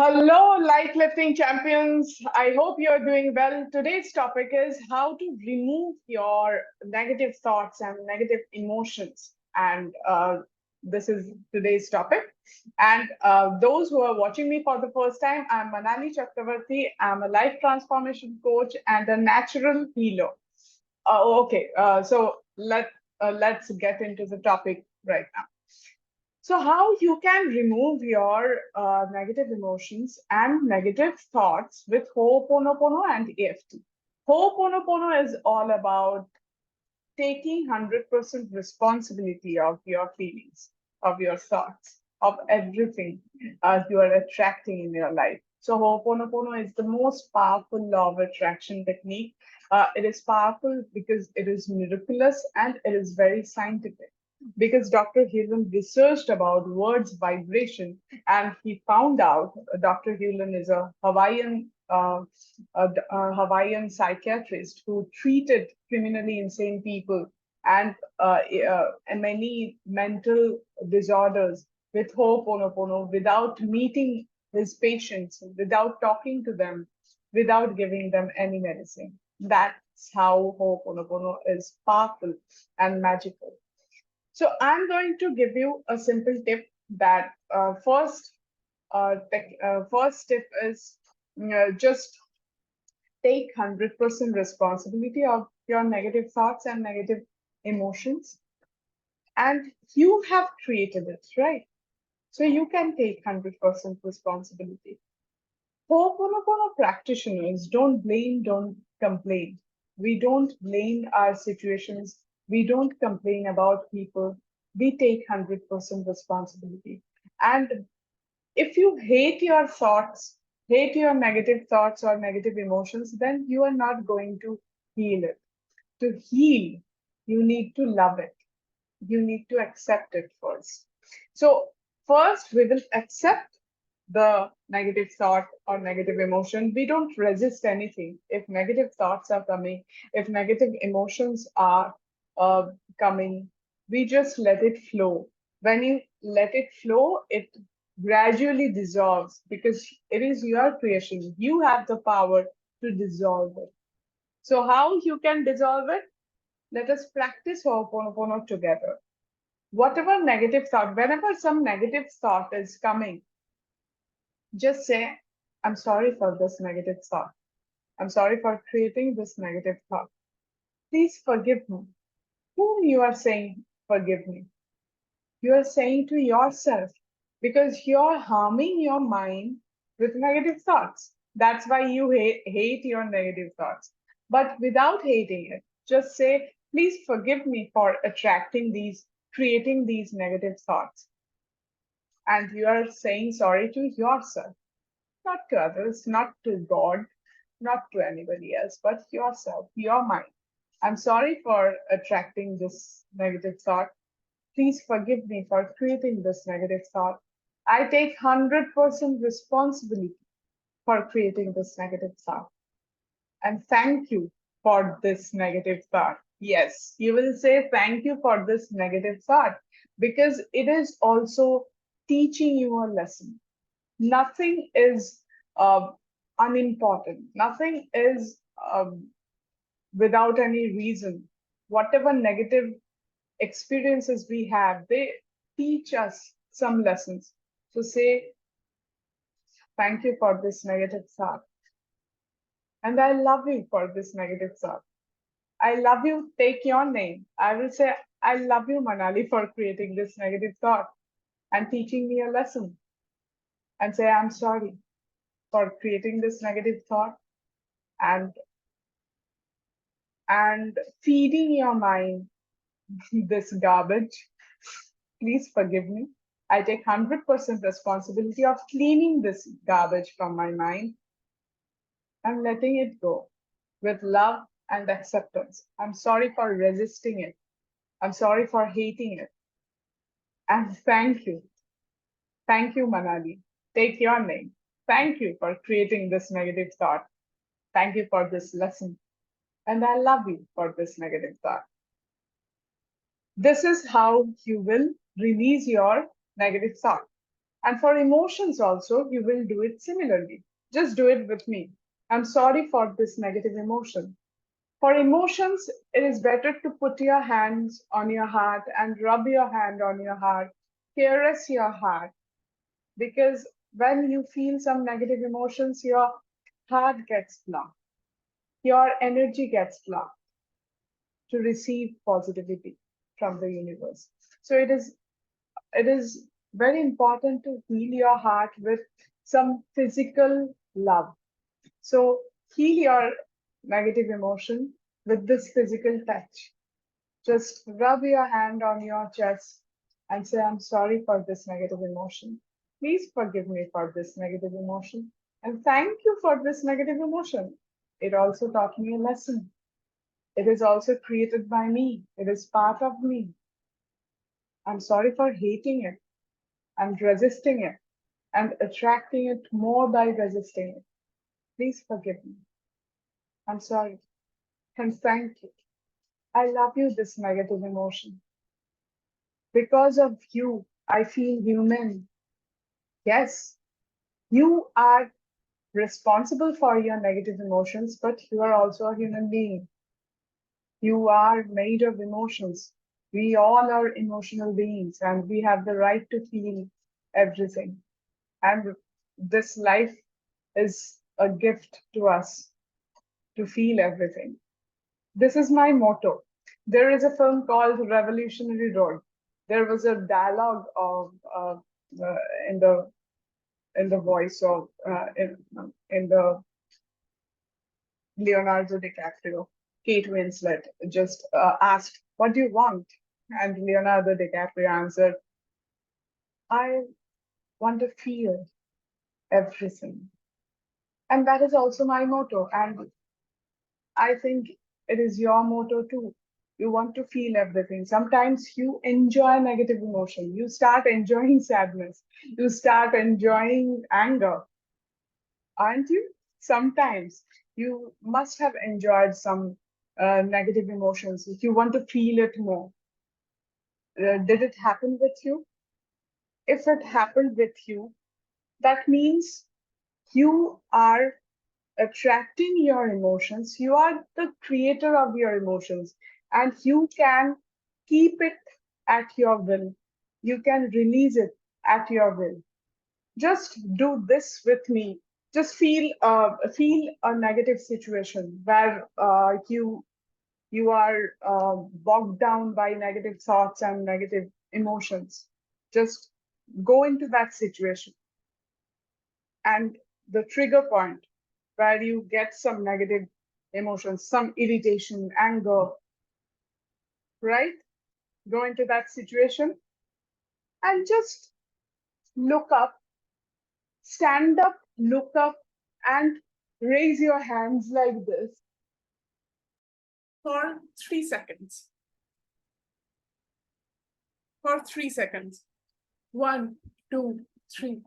Hello, light lifting champions. I hope you're doing well. Today's topic is how to remove your negative thoughts and negative emotions. And this is today's topic. And those who are watching me for the first time, I'm Manali Cchakravarthy. I'm a life transformation coach and a natural healer. So let's get into the topic right now. So, how you can remove your negative emotions and negative thoughts with Ho'oponopono and EFT. Ho'oponopono is all about taking 100% responsibility of your feelings, of your thoughts, of everything you are attracting in your life. So, Ho'oponopono is the most powerful law of attraction technique. It is powerful because it is miraculous and it is very scientific. Because Dr. Hewlin researched about words vibration and he found out Dr. Hewlin is a Hawaiian psychiatrist who treated criminally insane people and many mental disorders with Ho'oponopono without meeting his patients, without talking to them, without giving them any medicine. That's how Ho'oponopono is powerful and magical. So I'm going to give you a simple tip that first tip is just take 100% responsibility of your negative thoughts and negative emotions. And you have created it, right? So you can take 100% responsibility. Ho'oponopono practitioners don't blame, don't complain. We don't blame our situations. We don't complain about people. We take 100% responsibility. And if you hate your thoughts, hate your negative thoughts or negative emotions, then you are not going to heal it. To heal, you need to love it. You need to accept it first. So, first, we will accept the negative thought or negative emotion. We don't resist anything. If negative thoughts are coming, if negative emotions are coming, we just let it flow. When you let it flow, it gradually dissolves because it is your creation. You have the power to dissolve it. So, how you can dissolve it? Let us practice Ho'oponopono together. Whatever negative thought, whenever some negative thought is coming, just say, I'm sorry for this negative thought. I'm sorry for creating this negative thought. Please forgive me. Whom you are saying, forgive me? You are saying to yourself because you're harming your mind with negative thoughts. That's why you hate your negative thoughts. But without hating it, just say, please forgive me for attracting these, creating these negative thoughts. And you are saying sorry to yourself, not to others, not to God, not to anybody else, but yourself, your mind. I'm sorry for attracting this negative thought. Please forgive me for creating this negative thought. I take 100% responsibility for creating this negative thought. And thank you for this negative thought. Yes, you will say thank you for this negative thought because it is also teaching you a lesson. Nothing is unimportant. Nothing is without any reason. Whatever negative experiences we have, they teach us some lessons. So say, thank you for this negative thought. And I love you for this negative thought. I love you, take your name. I will say, I love you, Manali, for creating this negative thought and teaching me a lesson. And say, I'm sorry for creating this negative thought and feeding your mind this garbage. Please forgive me. I take 100% responsibility of cleaning this garbage from my mind and letting it go with love and acceptance. I'm sorry for resisting it. I'm sorry for hating it. And thank you. Thank you, Manali. Take your name. Thank you for creating this negative thought. Thank you for this lesson. And I love you for this negative thought. This is how you will release your negative thought. And for emotions also, you will do it similarly. Just do it with me. I'm sorry for this negative emotion. For emotions, it is better to put your hands on your heart and rub your hand on your heart, caress your heart, because when you feel some negative emotions, your heart gets blocked, your energy gets blocked to receive positivity from the universe. So it is very important to heal your heart with some physical love. So heal your negative emotion with this physical touch. Just rub your hand on your chest and say, I'm sorry for this negative emotion. Please forgive me for this negative emotion. And thank you for this negative emotion. It also taught me a lesson. It is also created by me. It is part of me. I'm sorry for hating it and resisting it and attracting it more by resisting it. Please forgive me. I'm sorry. And thank you. I love you, this negative emotion. Because of you, I feel human. Yes, you are responsible for your negative emotions, but you are also a human being. You are made of emotions. We all are emotional beings, and we have the right to feel everything. And this life is a gift to us to feel everything. This is my motto. There is a film called Revolutionary Road. There was a dialogue of uh, in the voice of in the Leonardo DiCaprio. Kate Winslet just asked, "What do you want?" And Leonardo DiCaprio answered, "I want to feel everything." And that is also my motto. And I think it is your motto too. You want to feel everything. Sometimes you enjoy negative emotion. You start enjoying sadness. You start enjoying anger, aren't you? Sometimes you must have enjoyed some negative emotions. If you want to feel it more, did it happen with you? If it happened with you, that means you are attracting your emotions. You are the creator of your emotions, and you can keep it at your will. You can release it at your will. Just do this with me. Just feel a negative situation where you are bogged down by negative thoughts and negative emotions. Just go into that situation, and the trigger point where you get some negative emotions, some irritation, anger, right? Go into that situation and just look up, stand up, look up, and raise your hands like this for 3 seconds. For 3 seconds. 1, 2, 3.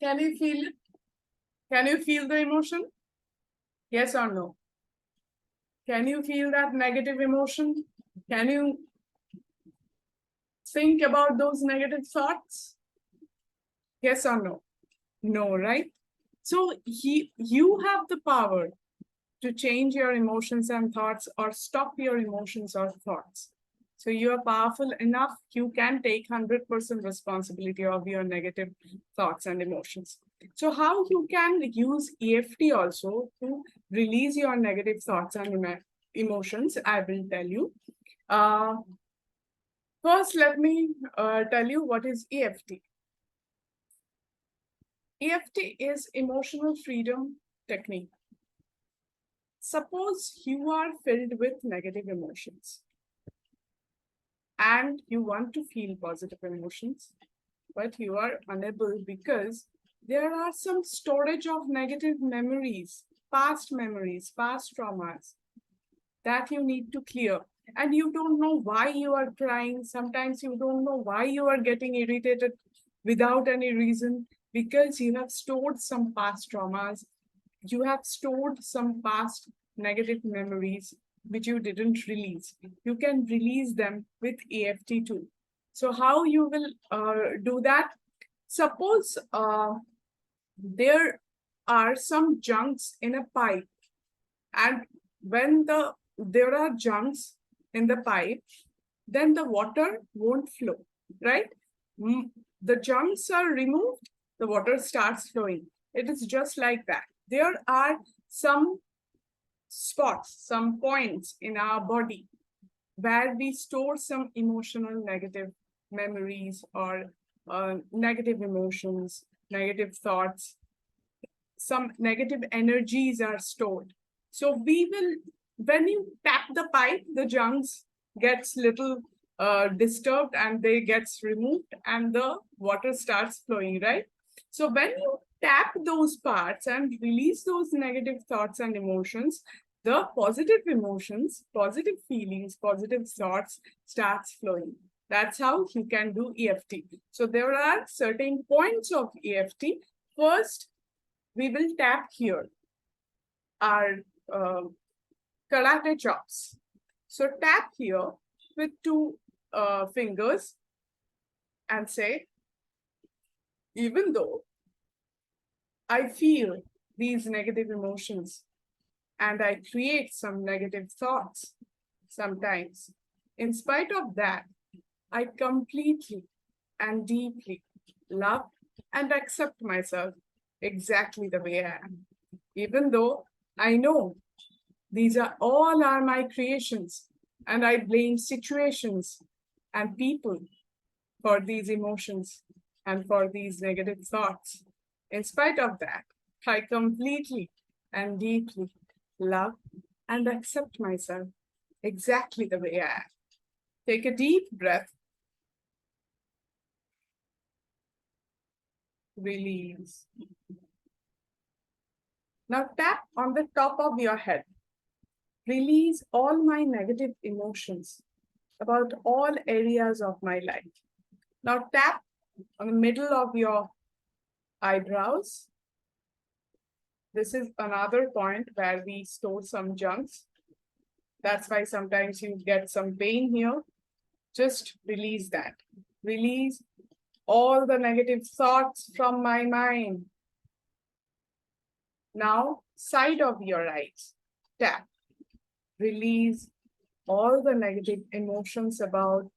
Can you feel it? Can you feel the emotion? Yes or no? Can you feel that negative emotion? Can you think about those negative thoughts? Yes or no? No, right? So you have the power to change your emotions and thoughts or stop your emotions or thoughts. So you are powerful enough, you can take 100% responsibility of your negative thoughts and emotions. So how you can use EFT also to release your negative thoughts and emotions, I will tell you. First, let me tell you what is EFT. EFT is emotional freedom technique. Suppose you are filled with negative emotions and you want to feel positive emotions, but you are unable because there are some storage of negative memories, past traumas that you need to clear. And you don't know why you are crying. Sometimes you don't know why you are getting irritated without any reason, because you have stored some past traumas, you have stored some past negative memories which you didn't release. You can release them with EFT too. So how you will do that? Suppose there are some junks in a pipe, and when there are junks in the pipe, then the water won't flow, right? The junks are removed, the water starts flowing. It is just like that. There are some spots, some points in our body where we store some emotional negative memories or negative emotions, negative thoughts, some negative energies are stored. So we will, when you tap the pipe, the junks gets little disturbed and they gets removed and the water starts flowing, right? So when you tap those parts and release those negative thoughts and emotions, the positive emotions, positive feelings, positive thoughts starts flowing. That's how you can do EFT. So there are certain points of EFT. First, we will tap here our karate chops. So tap here with two fingers and say, even though I feel these negative emotions and I create some negative thoughts sometimes, in spite of that, I completely and deeply love and accept myself exactly the way I am. Even though I know these are all are my creations and I blame situations and people for these emotions and for these negative thoughts. In spite of that, I completely and deeply love and accept myself exactly the way I am. Take a deep breath. Release. Now tap on the top of your head. Release all my negative emotions about all areas of my life. Now tap on the middle of your eyebrows. This is another point where we store some junks. That's why sometimes you get some pain here. Just release that. Release all the negative thoughts from my mind. Now, side of your eyes, tap. Release all the negative emotions about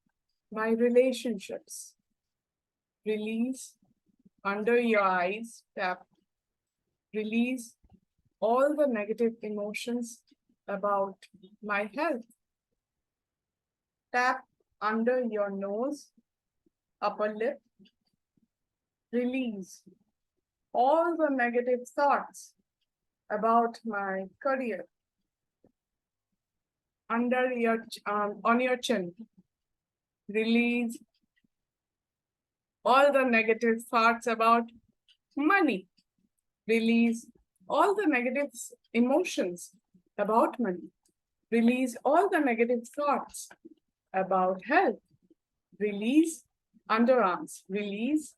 my relationships. Release under your eyes, tap. Release all the negative emotions about my health. Tap under your nose, upper lip. Release all the negative thoughts about my career. Under your on your chin. Release all the negative thoughts about money. Release all the negative emotions about money. Release all the negative thoughts about health. Release underarms. Release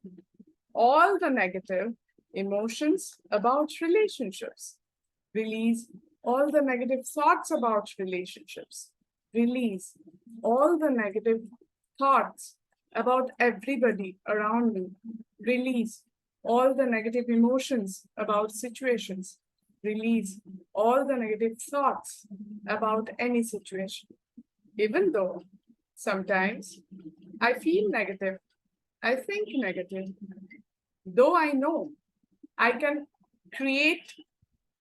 all the negative emotions about relationships. Release all the negative thoughts about relationships. Release all the negative thoughts about everybody around me. Release all the negative emotions about situations. Release all the negative thoughts about any situation. Even though sometimes I feel negative, I think negative, though I know I can create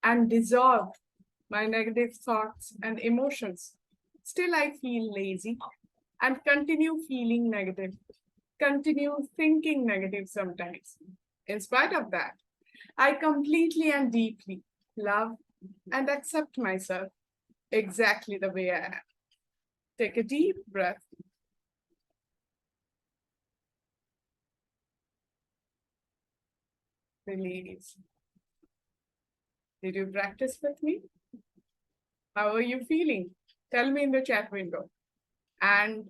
and dissolve my negative thoughts and emotions, still I feel lazy and continue feeling negative, continue thinking negative sometimes. In spite of that, I completely and deeply love and accept myself exactly the way I am. Take a deep breath. Release. Did you practice with me? How are you feeling? Tell me in the chat window. And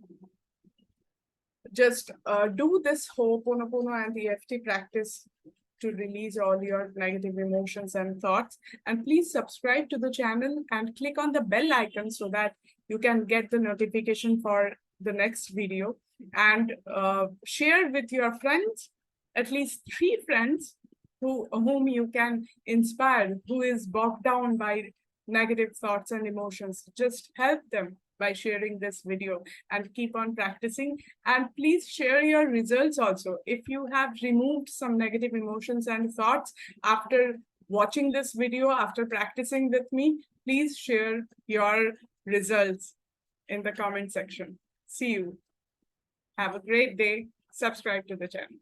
just do this Ho'oponopono and EFT practice to release all your negative emotions and thoughts. And please subscribe to the channel and click on the bell icon so that you can get the notification for the next video. And share with your friends at least 3 friends whom you can inspire, who is bogged down by negative thoughts and emotions. Just help them by sharing this video and keep on practicing. And please share your results also. If you have removed some negative emotions and thoughts after watching this video, after practicing with me, please share your results in the comment section. See you. Have a great day. Subscribe to the channel.